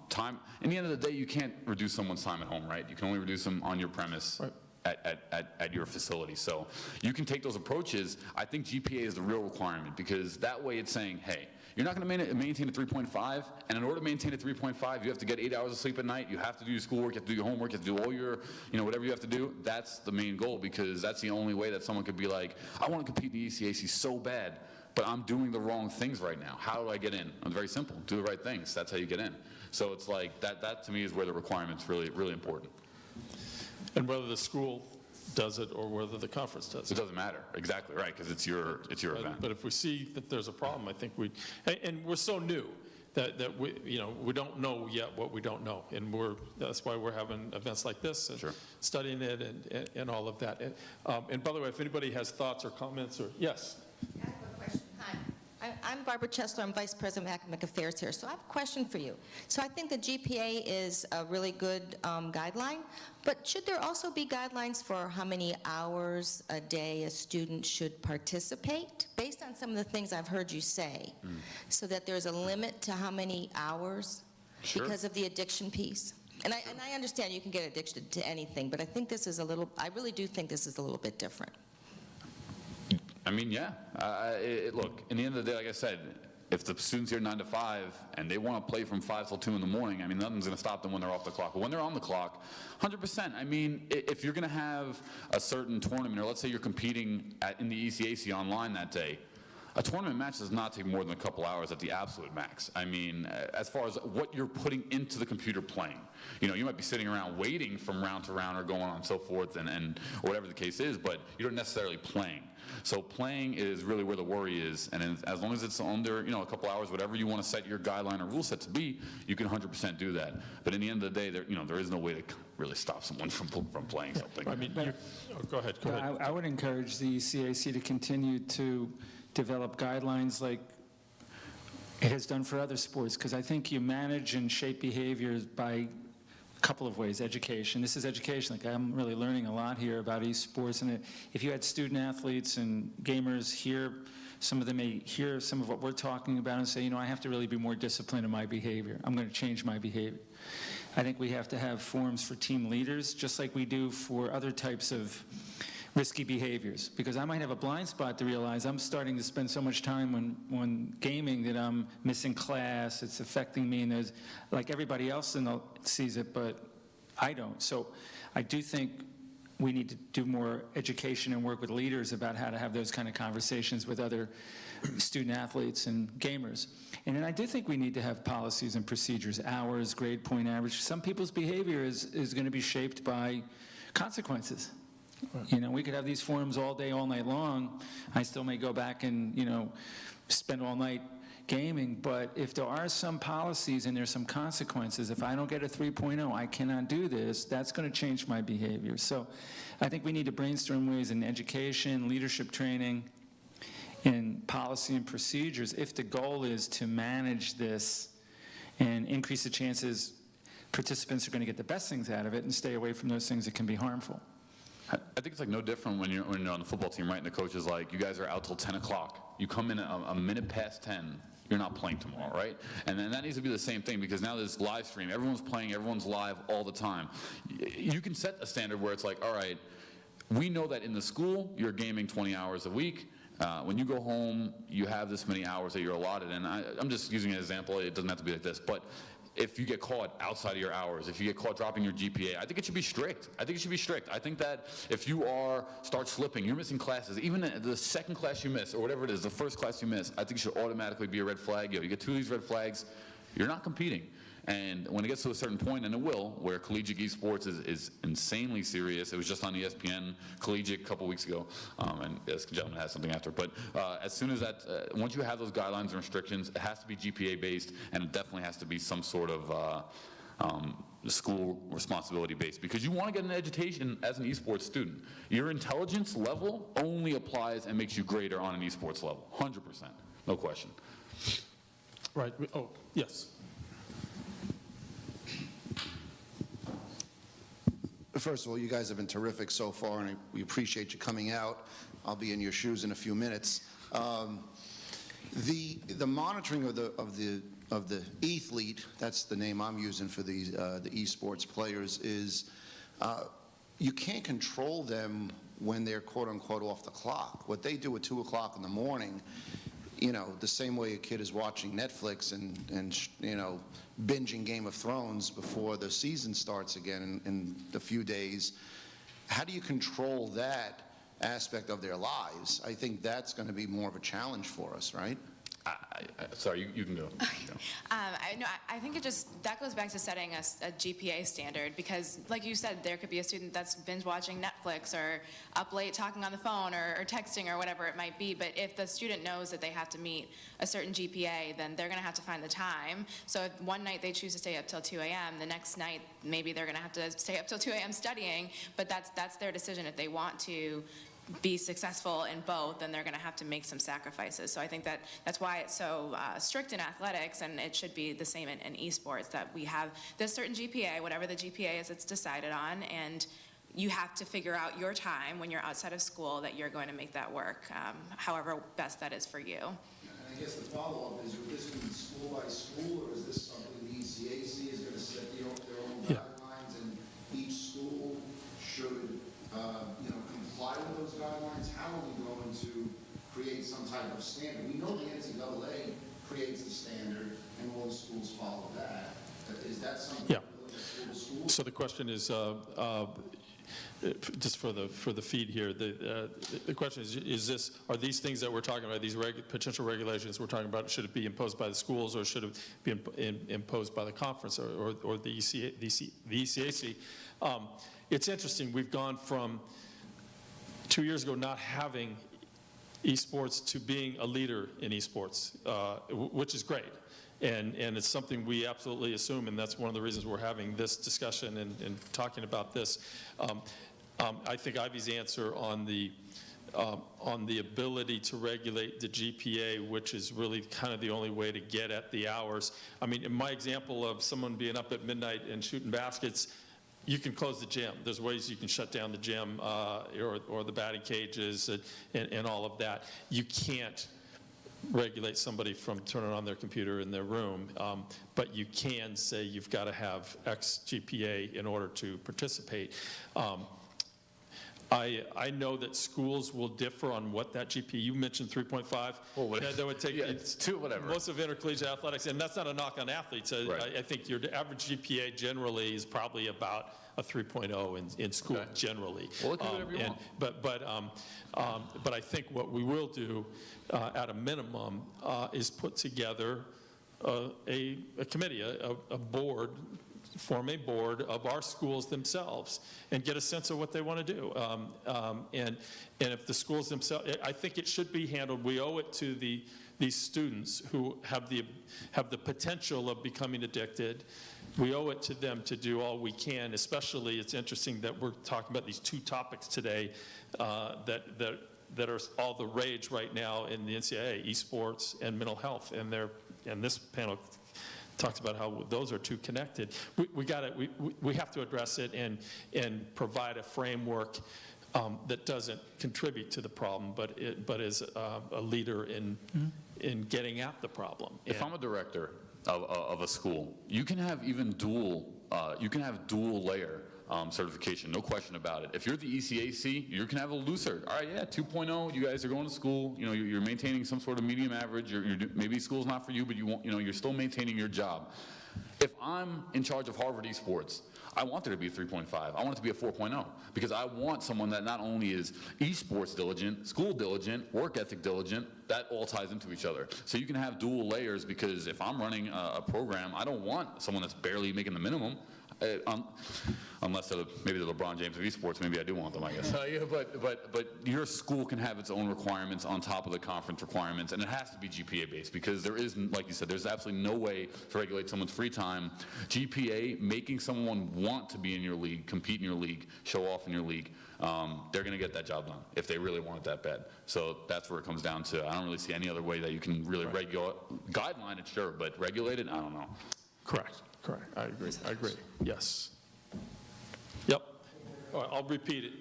Time. In the end of the day, you can't reduce someone's time at home, right? You can only reduce them on your premise. Right. At your facility. So you can take those approaches. I think GPA is the real requirement, because that way it's saying, hey, you're not going to maintain a 3.5, and in order to maintain a 3.5, you have to get 8 hours of sleep at night, you have to do your schoolwork, you have to do your homework, you have to do all your, whatever you have to do. That's the main goal, because that's the only way that someone could be like, I want to compete in the ECAC so bad, but I'm doing the wrong things right now. How do I get in? It's very simple. Do the right things. That's how you get in. So it's like, that to me is where the requirement's really, really important. And whether the school does it or whether the conference does It it. doesn't matter, exactly, right, because it's your event. But if we see that there's a problem, I think and we're so new that we, we don't know yet what we don't know. And that's why we're having events like this and Sure. studying it and all of that. And by the way, if anybody has thoughts or comments yes. I have a question. Hi. I'm Barbara Chesler. I'm Vice President of Academic Affairs here. So I have a question for you. So I think the GPA is a really good guideline, but should there also be guidelines for how many hours a day a student should participate, based on some of the things I've heard you say, so that there's a limit to how many hours Sure. because of the addiction piece? And I understand you can get addicted to anything, but I think this is I really do think this is a little bit different. I mean, yeah. Look, in the end of the day, like I said, if the student's here 9 to 5 and they want to play from 5 till 2 in the morning, I mean, nothing's going to stop them when they're off the clock. But when they're on the clock, 100%. I mean, if you're going to have a certain tournament, or let's say you're competing in the ECAC online that day, a tournament match does not take more than a couple hours at the absolute max. I mean, as far as what you're putting into the computer playing. You might be sitting around waiting from round to round or going on and so forth and whatever the case is, but you're not necessarily playing. So playing is really where the worry is, and as long as it's under, a couple hours, whatever you want to set your guideline or rule set to be, you can 100% do that. But in the end of the day, there is no way to really stop someone from playing something. I mean, go ahead. I would encourage the CAC to continue to develop guidelines like it has done for other sports, because I think you manage and shape behaviors by a couple of ways. Education. This is education. Like, I'm really learning a lot here about esports, and if you had student athletes and gamers here, some of them may hear some of what we're talking about and say, I have to really be more disciplined in my behavior. I'm going to change my behavior. I think we have to have forums for team leaders, just like we do for other types of risky behaviors, because I might have a blind spot to realize I'm starting to spend so much time when gaming that I'm missing class, it's affecting me, and there's, like, everybody else sees it, but I don't. So I do think we need to do more education and work with leaders about how to have those kind of conversations with other student athletes and gamers. And then I do think we need to have policies and procedures, hours, grade point average. Some people's behavior is going to be shaped by consequences. We could have these forums all day, all night long. I still may go back and, spend all night gaming, but if there are some policies and there's some consequences, if I don't get a 3.0, I cannot do this, that's going to change my behavior. So I think we need to brainstorm ways in education, leadership training, in policy and procedures, if the goal is to manage this and increase the chances participants are going to get the best things out of it and stay away from those things that can be harmful. I think it's like no different when you're on the football team, right? And the coach is like, you guys are out till 10 o'clock. You come in a minute past 10, you're not playing tomorrow, right? And then that needs to be the same thing, because now there's live stream. Everyone's playing, everyone's live all the time. You can set a standard where it's like, all right, we know that in the school, you're gaming 20 hours a week. When you go home, you have this many hours that you're allotted. And I'm just using an example. It doesn't have to be like this. But if you get caught outside of your hours, if you get caught dropping your GPA, I think it should be strict. I think that if you start slipping, you're missing classes, even the second class you miss, or whatever it is, the first class you miss, I think it should automatically be a red flag. You get 2 of these red flags, you're not competing. And when it gets to a certain point, and it will, where collegiate esports is insanely serious. It was just on ESPN Collegiate a couple weeks ago, and this gentleman has something after. But as soon as that, once you have those guidelines and restrictions, it has to be GPA based, and it definitely has to be some sort of school responsibility based, because you want to get an education as an esports student. Your intelligence level only applies and makes you greater on an esports level, 100%, no question. Right. Oh, yes. First of all, you guys have been terrific so far, and we appreciate you coming out. I'll be in your shoes in a few minutes. The monitoring of the ETHLETE, that's the name I'm using for the esports players, is you can't control them when they're quote unquote off the clock. What they do at 2 o'clock in the morning, the same way a kid is watching Netflix and binging Game of Thrones before the season starts again in a few days. How do you control that aspect of their lives? I think that's going to be more of a challenge for us, right? Sorry, you can go. I think that goes back to setting a GPA standard, because like you said, there could be a student that's binge watching Netflix or up late talking on the phone or texting or whatever it might be, but if the student knows that they have to meet a certain GPA, then they're gonna have to find the time. So if one night they choose to stay up till 2 a.m., the next night maybe they're gonna have to stay up till 2 a.m. studying, but that's their decision. If they want to be successful in both, then they're going to have to make some sacrifices. So I think that's why it's so strict in athletics, and it should be the same in esports, that we have this certain GPA, whatever the GPA is, it's decided on, and you have to figure out your time when you're outside of school that you're going to make that work, however best that is for you. And I guess the follow-up is, would this be school by school, or is this something the ECAC is going to set their own guidelines, and each school should, comply with those guidelines? How are we going to create some type of standard? We know the NCAA creates the standard, and all the schools follow that. Is that something school to school? So the question is, just for the feed here, the question is are these things that we're talking about, these potential regulations we're talking about, should it be imposed by the schools, or should it be imposed by the conference or the ECAC? It's interesting. We've gone from 2 years ago not having esports to being a leader in esports, which is great. And it's something we absolutely assume, and that's one of the reasons we're having this discussion and talking about this. I think Ivy's answer on the ability to regulate the GPA, which is really kind of the only way to get at the hours. I mean, in my example of someone being up at midnight and shooting baskets, you can close the gym. There's ways you can shut down the gym or the batting cages and all of that. You can't regulate somebody from turning on their computer in their room, but you can say you've got to have X GPA in order to participate. I know that schools will differ on what that GPA, you mentioned 3.5. Well, that would take, it's two, whatever. Most of intercollegiate athletics, and that's not a knock on athletes. Right. I think your average GPA generally is probably about a 3.0 in school, generally. Well, it can be whatever you want. But I think what we will do at a minimum is put together a committee, a board, form a board of our schools themselves and get a sense of what they want to do. And if the schools themselves, I think it should be handled, we owe it to these students who have the potential of becoming addicted. We owe it to them to do all we can, especially it's interesting that we're talking about these two topics today that are all the rage right now in the NCAA, esports and mental health. And this panel talks about how those are two connected. We have to address it and provide a framework that doesn't contribute to the problem, but is a leader in getting at the problem. If I'm a director of a school, you can have even dual layer certification, no question about it. If you're the ECAC, you can have a looser. All right, yeah, 2.0. You guys are going to school. You know, you're maintaining some sort of medium average. Maybe school's not for you, but you're still maintaining your job. If I'm in charge of Harvard Esports, I want there to be a 3.5. I want it to be a 4.0 because I want someone that not only is esports diligent, school diligent, work ethic diligent, that all ties into each other. So you can have dual layers because if I'm running a program, I don't want someone that's barely making the minimum. Unless maybe the LeBron James of esports, maybe I do want them, I guess. But your school can have its own requirements on top of the conference requirements, and it has to be GPA based because there is, like you said, there's absolutely no way to regulate someone's free time. GPA, making someone want to be in your league, compete in your league, show off in your league, they're going to get that job done if they really want it that bad. So that's where it comes down to. I don't really see any other way that you can really regulate. Guideline it, sure, but regulate it, I don't know. Correct. I agree. Yes. Yep. All right, I'll repeat it.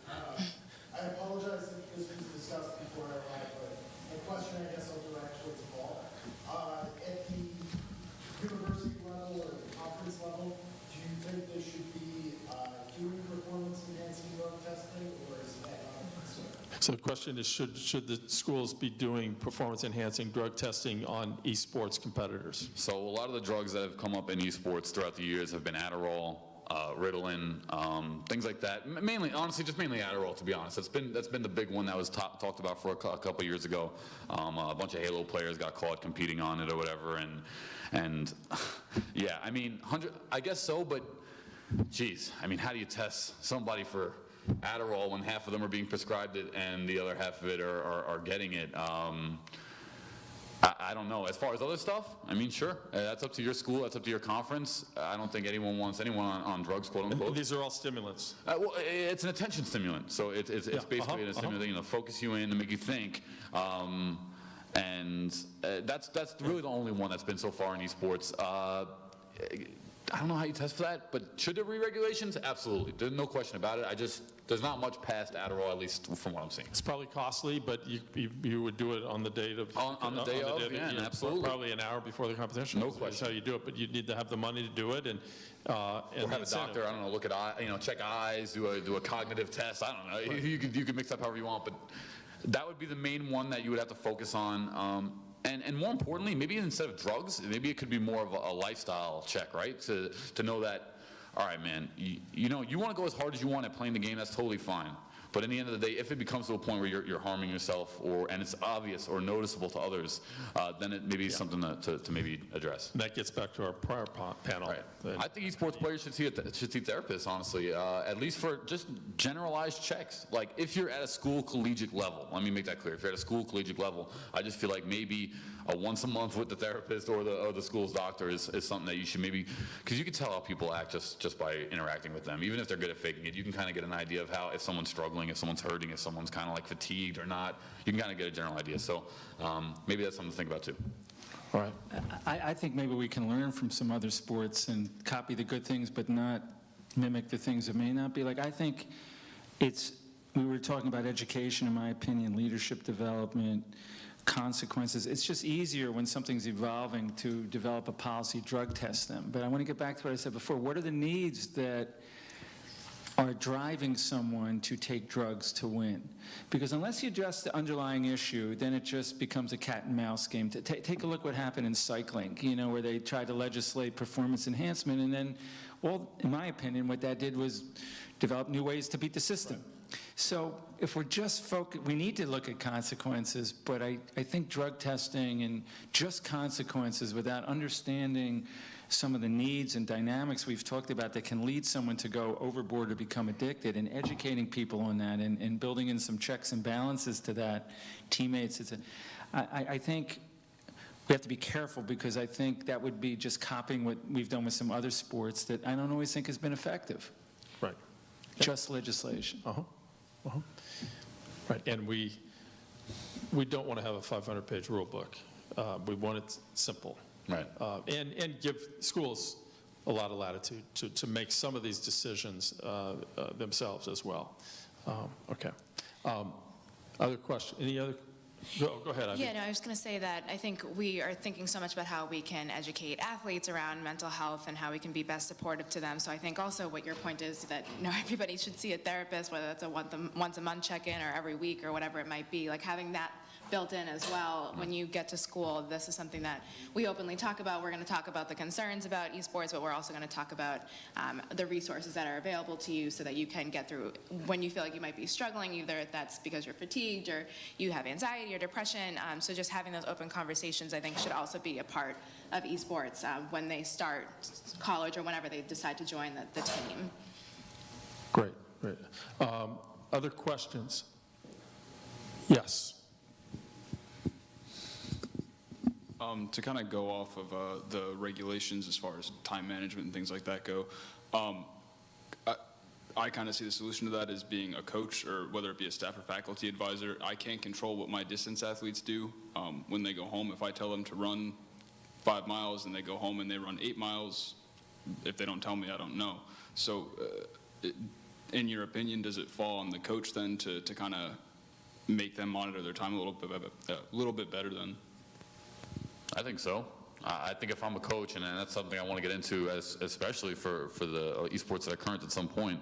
I apologize if this was discussed before I arrived, but my question, I guess, I'll direct towards Paul. At the university level or the conference level, do you think they should be doing performance-enhancing drug testing, or is that not a concern? So the question is, should the schools be doing performance-enhancing drug testing on esports competitors? So a lot of the drugs that have come up in esports throughout the years have been Adderall, Ritalin, things like that. Mainly, honestly, just mainly Adderall, to be honest. That's been the big one that was talked about for a couple years ago. A bunch of Halo players got caught competing on it or whatever, and yeah, I mean, I guess so, but geez, I mean, how do you test somebody for Adderall when half of them are being prescribed it and the other half of it are getting it? I don't know. As far as other stuff, I mean, sure. That's up to your school. That's up to your conference. I don't think anyone wants anyone on drugs, quote unquote. These are all stimulants. Well, it's an attention stimulant. So it's basically a stimulant, to focus you in, to make you think. And that's really the only one that's been so far in esports. I don't know how you test for that, but should there be regulations? Absolutely. There's no question about it. There's not much past Adderall, at least from what I'm seeing. It's probably costly, but you would do it on the date of... On the day of, yeah, absolutely. Probably an hour before the competition. No That's question. how you do it, but you need to have the money to do it and Or have a doctor, I don't know, look at check eyes, do a cognitive test. I don't know. Right. You can mix up however you want, but that would be the main one that you would have to focus on. And more importantly, maybe instead of drugs, maybe it could be more of a lifestyle check, right? To know that, all right, man, you want to go as hard as you want at playing the game, that's totally fine. But in the end of the day, if it becomes to a point where you're harming yourself and it's obvious or noticeable to others, then it maybe is something to maybe address. That gets back to our prior panel. Right. I think esports players should see therapists, honestly, at least for just generalized checks. Like if you're at a school collegiate level, let me make that clear. If you're at a school collegiate level, I just feel like maybe once a month with the therapist or the school's doctor is something that you should maybe, because you can tell how people act just by interacting with them. Even if they're good at faking it, you can kind of get an idea of how, if someone's struggling, if someone's hurting, if someone's kind of like fatigued or not, you can kind of get a general idea. So maybe that's something to think about too. All right. I think maybe we can learn from some other sports and copy the good things, but not mimic the things that may not be. Like, I think we were talking about education, in my opinion, leadership development, consequences. It's just easier when something's evolving to develop a policy, drug test them. But I want to get back to what I said before. What are the needs that are driving someone to take drugs to win? Because unless you address the underlying issue, then it just becomes a cat and mouse game. Take a look what happened in cycling, where they tried to legislate performance enhancement, and then, well, in my opinion, what that did was develop new ways to beat the system. Right. So if we're just focused, we need to look at consequences, but I think drug testing and just consequences without understanding some of the needs and dynamics we've talked about that can lead someone to go overboard or become addicted, and educating people on that and building in some checks and balances to that, teammates. I think we have to be careful, because I think that would be just copying what we've done with some other sports that I don't always think has been effective. Right. Just legislation. Right, and we don't want to have a 500-page rule book. We want it simple. Right. And give schools a lot of latitude to make some of these decisions themselves as well. Okay. Other question? Any other? Go ahead, Ivy. Yeah, no, I was going to say that I think we are thinking so much about how we can educate athletes around mental health and how we can be best supportive to them. So I think also what your point is that everybody should see a therapist, whether that's a once a month check-in or every week or whatever it might be. Like having that built in as well. When you get to school, this is something that we openly talk about. We're going to talk about the concerns about esports, but we're also going to talk about the resources that are available to you so that you can get through when you feel like you might be struggling, either that's because you're fatigued or you have anxiety or depression. So just having those open conversations, I think, should also be a part of esports when they start college or whenever they decide to join the team. Great. Other questions? Yes. To kind of go off of the regulations as far as time management and things like that go, I kind of see the solution to that as being a coach, or whether it be a staff or faculty advisor. I can't control what my distance athletes do when they go home. If I tell them to run 5 miles and they go home and they run 8 miles, if they don't tell me, I don't know. So in your opinion, does it fall on the coach then to kind of make them monitor their time a little bit better then? I think so. I think if I'm a coach, and that's something I want to get into, especially for the esports that are current at some point,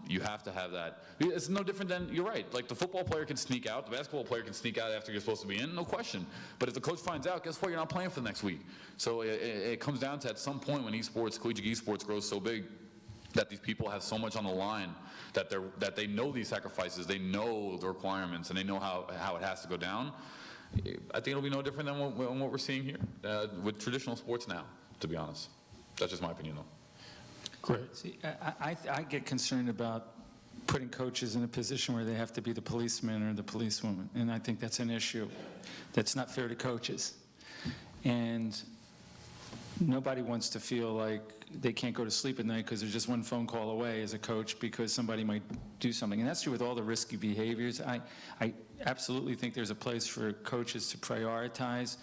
you have to have that. It's no different than, you're right, like the football player can sneak out, the basketball player can sneak out after you're supposed to be in, no question. But if the coach finds out, guess what, you're not playing for the next week. So it comes down to, at some point when collegiate esports grows so big, that these people have so much on the line, that they know these sacrifices, they know the requirements, and they know how it has to go down. I think it'll be no different than what we're seeing here with traditional sports now, to be honest. That's just my opinion, though. Great. See, I get concerned about putting coaches in a position where they have to be the policeman or the policewoman, and I think that's an issue that's not fair to coaches. And nobody wants to feel like they can't go to sleep at night because they're just one phone call away as a coach because somebody might do something. And that's true with all the risky behaviors. I absolutely think there's a place for coaches to prioritize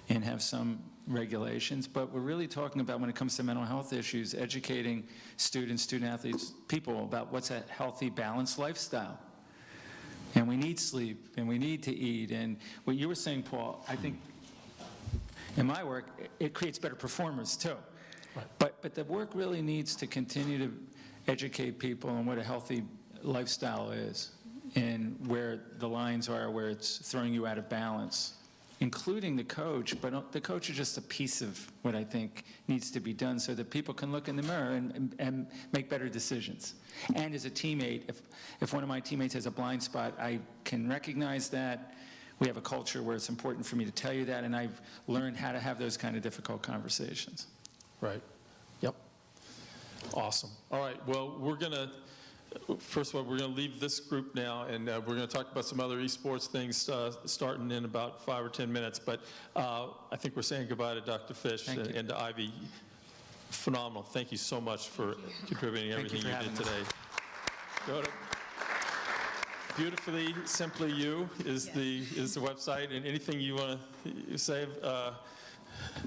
and have some regulations, but we're really talking about, when it comes to mental health issues, educating students, student athletes, people about what's a healthy, balanced lifestyle. And we need sleep, and we need to eat. And what you were saying, Paul, I think in my work, it creates better performers too. Right. But the work really needs to continue to educate people on what a healthy lifestyle is and where the lines are, where it's throwing you out of balance, including the coach. But the coach is just a piece of what I think needs to be done so that people can look in the mirror and make better decisions. And as a teammate, if one of my teammates has a blind spot, I can recognize that. We have a culture where it's important for me to tell you that, and I've learned how to have those kind of difficult conversations. Right. Yep. Awesome. All right. Well, first of all, we're going to leave this group now, and we're going to talk about some other esports things starting in about 5 or 10 minutes. But I think we're saying goodbye to Dr. Fish and to Ivy. Phenomenal. Thank you so much for contributing everything you did today. Go to Beautifully Simply You is the website, and anything you want to say?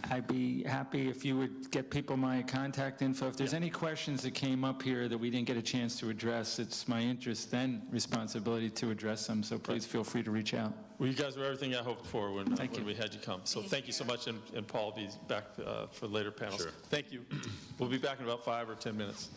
I'd be happy if you would get people my contact info. If there's any questions that came up here that we didn't get a chance to address, it's my interest and responsibility to address them, so please feel free to reach out. Well, you guys were everything I hoped for when we had you come. So thank you so much, and Paul will be back for later panels. Sure. Thank you. We'll be back in about 5 or 10 minutes.